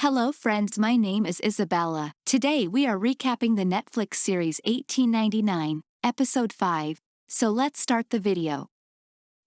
Hello friends, my name is Isabella. Today we are recapping the Netflix series 1899, episode 5, so let's start the video.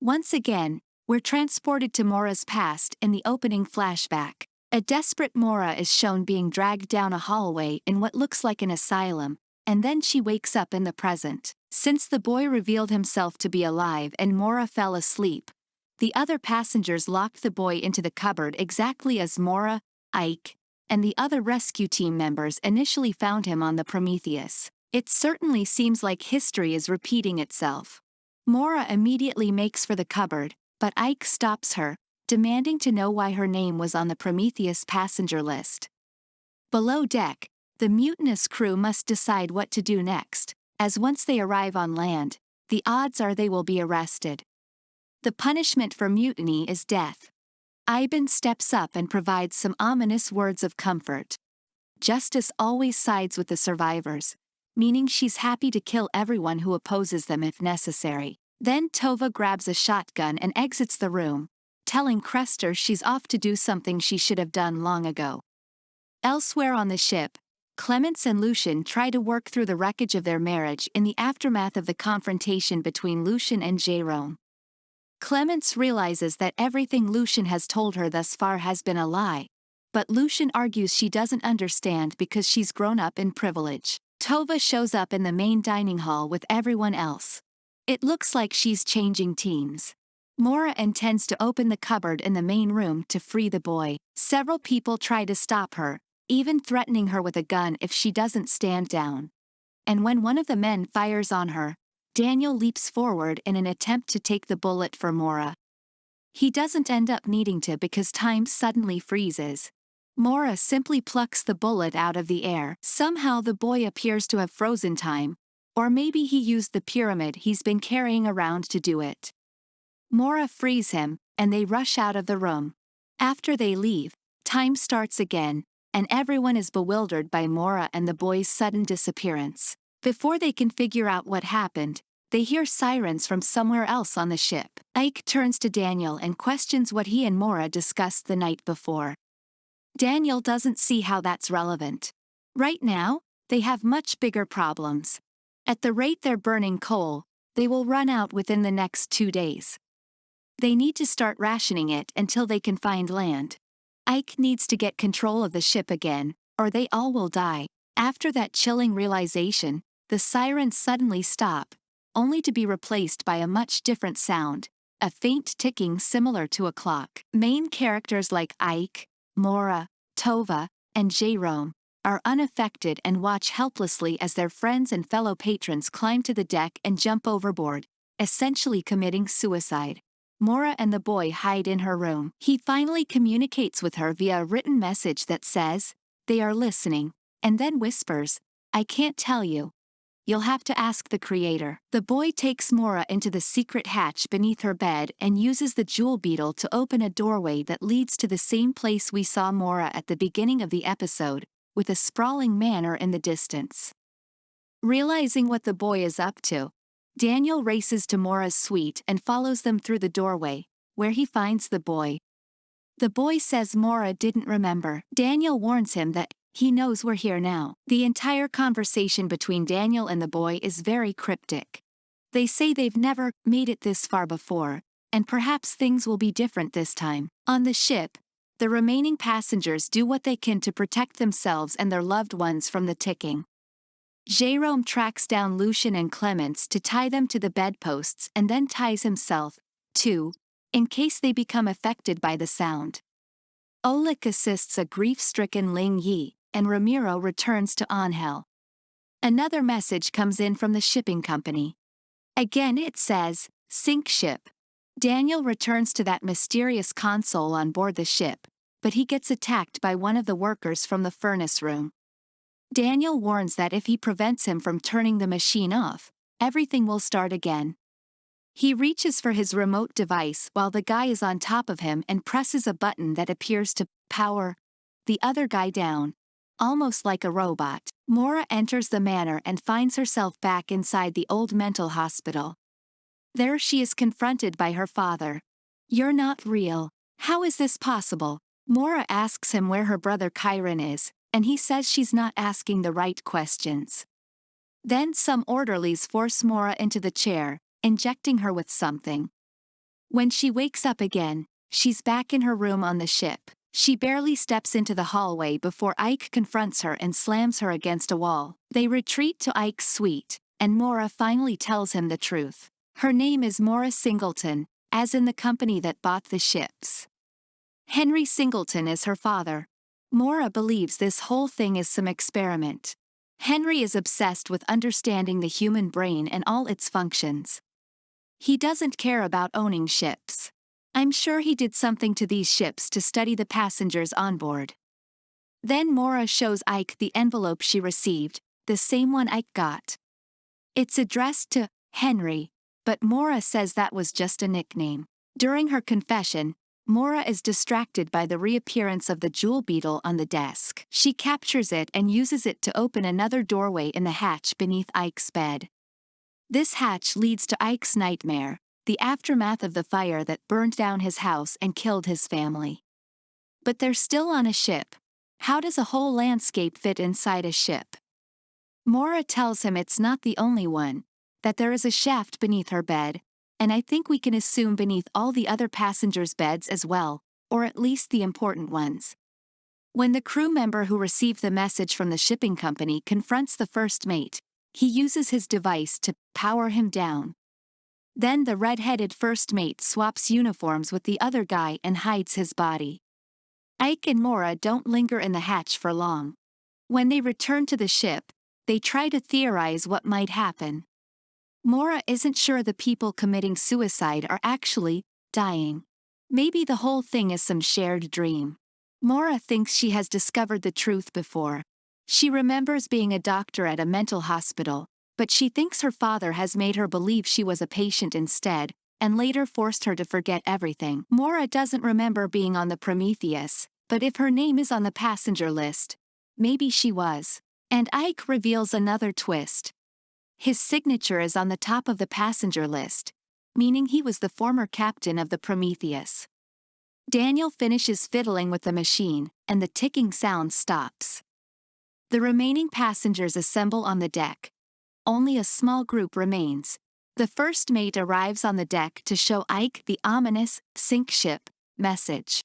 Once again, we're transported to Maura's past in the opening flashback. A desperate Maura is shown being dragged down a hallway in what looks like an asylum, and then she wakes up in the present. Since the boy revealed himself to be alive and Maura fell asleep, the other passengers locked the boy into the cupboard exactly as Maura, Ike, and the other rescue team members initially found him on the Prometheus. It certainly seems like history is repeating itself. Maura immediately makes for the cupboard, but Ike stops her, demanding to know why her name was on the Prometheus passenger list. Below deck, the mutinous crew must decide what to do next, as once they arrive on land, the odds are they will be arrested. The punishment for mutiny is death. Ivan steps up and provides some ominous words of comfort. Justice always sides with the survivors, meaning she's happy to kill everyone who opposes them if necessary. Then Tova grabs a shotgun and exits the room, telling Crester she's off to do something she should have done long ago. Elsewhere on the ship, Clements and Lucian try to work through the wreckage of their marriage in the aftermath of the confrontation between Lucian and Jerome. Clements realizes that everything Lucian has told her thus far has been a lie, but Lucian argues she doesn't understand because she's grown up in privilege. Tova shows up in the main dining hall with everyone else. It looks like she's changing teams. Maura intends to open the cupboard in the main room to free the boy. Several people try to stop her, even threatening her with a gun if she doesn't stand down. And when one of the men fires on her, Daniel leaps forward in an attempt to take the bullet for Maura. He doesn't end up needing to because time suddenly freezes. Maura simply plucks the bullet out of the air. Somehow the boy appears to have frozen time, or maybe he used the pyramid he's been carrying around to do it. Maura frees him, and they rush out of the room. After they leave, time starts again, and everyone is bewildered by Maura and the boy's sudden disappearance. Before they can figure out what happened, they hear sirens from somewhere else on the ship. Ike turns to Daniel and questions what he and Maura discussed the night before. Daniel doesn't see how that's relevant. Right now, they have much bigger problems. At the rate they're burning coal, they will run out within the next 2 days. They need to start rationing it until they can find land. Ike needs to get control of the ship again, or they all will die. After that chilling realization, the sirens suddenly stop, only to be replaced by a much different sound, a faint ticking similar to a clock. Main characters like Ike, Maura, Tova, and Jerome are unaffected and watch helplessly as their friends and fellow patrons climb to the deck and jump overboard, essentially committing suicide. Maura and the boy hide in her room. He finally communicates with her via a written message that says, "They are listening," and then whispers, "I can't tell you. You'll have to ask the creator." The boy takes Maura into the secret hatch beneath her bed and uses the Jewel Beetle to open a doorway that leads to the same place we saw Maura at the beginning of the episode, with a sprawling manor in the distance. Realizing what the boy is up to, Daniel races to Maura's suite and follows them through the doorway, where he finds the boy. The boy says Maura didn't remember. Daniel warns him that he knows we're here now. The entire conversation between Daniel and the boy is very cryptic. They say they've never made it this far before, and perhaps things will be different this time. On the ship, the remaining passengers do what they can to protect themselves and their loved ones from the ticking. Jerome tracks down Lucian and Clements to tie them to the bedposts and then ties himself, too, in case they become affected by the sound. Oleg assists a grief-stricken Ling Yi, and Ramiro returns to Angel. Another message comes in from the shipping company. Again it says, "Sink ship." Daniel returns to that mysterious console on board the ship, but he gets attacked by one of the workers from the furnace room. Daniel warns that if he prevents him from turning the machine off, everything will start again. He reaches for his remote device while the guy is on top of him and presses a button that appears to power the other guy down, almost like a robot. Maura enters the manor and finds herself back inside the old mental hospital. There she is confronted by her father. "You're not real. How is this possible? Maura asks him where her brother Chiron is, and he says she's not asking the right questions. Then some orderlies force Maura into the chair, injecting her with something. When she wakes up again, she's back in her room on the ship. She barely steps into the hallway before Ike confronts her and slams her against a wall. They retreat to Ike's suite, and Maura finally tells him the truth. Her name is Maura Singleton, as in the company that bought the ships. Henry Singleton is her father. Maura believes this whole thing is some experiment. Henry is obsessed with understanding the human brain and all its functions. He doesn't care about owning ships. I'm sure he did something to these ships to study the passengers on board. Then Maura shows Ike the envelope she received, the same one Ike got. It's addressed to Henry, but Maura says that was just a nickname. During her confession, Maura is distracted by the reappearance of the Jewel Beetle on the desk. She captures it and uses it to open another doorway in the hatch beneath Ike's bed. This hatch leads to Ikes Nightmare, the aftermath of the fire that burned down his house and killed his family. But they're still on a ship. How does a whole landscape fit inside a ship? Maura tells him it's not the only one, that there is a shaft beneath her bed, and I think we can assume beneath all the other passengers' beds as well, or at least the important ones. When the crew member who received the message from the shipping company confronts the first mate, he uses his device to power him down. Then the red-headed first mate swaps uniforms with the other guy and hides his body. Ike and Maura don't linger in the hatch for long. When they return to the ship, they try to theorize what might happen. Maura isn't sure the people committing suicide are actually dying. Maybe the whole thing is some shared dream. Maura thinks she has discovered the truth before. She remembers being a doctor at a mental hospital, but she thinks her father has made her believe she was a patient instead, and later forced her to forget everything. Maura doesn't remember being on the Prometheus, but if her name is on the passenger list, maybe she was. And Ike reveals another twist. His signature is on the top of the passenger list, meaning he was the former captain of the Prometheus. Daniel finishes fiddling with the machine, and the ticking sound stops. The remaining passengers assemble on the deck. Only a small group remains. The first mate arrives on the deck to show Ike the ominous "sink ship" message.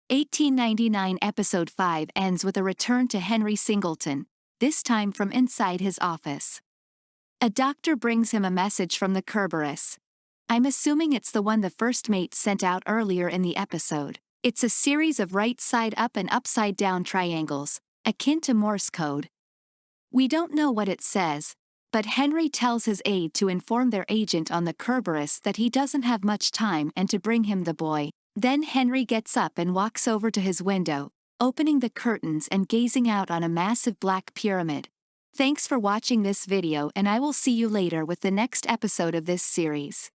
1899 Episode 5 ends with a return to Henry Singleton, this time from inside his office. A doctor brings him a message from the Kerberos. I'm assuming it's the one the first mate sent out earlier in the episode. It's a series of right-side-up and upside-down triangles, akin to Morse code. We don't know what it says, but Henry tells his aide to inform their agent on the Kerberos that he doesn't have much time and to bring him the boy. Then Henry gets up and walks over to his window, opening the curtains and gazing out on a massive black pyramid. Thanks for watching this video, and I will see you later with the next episode of this series.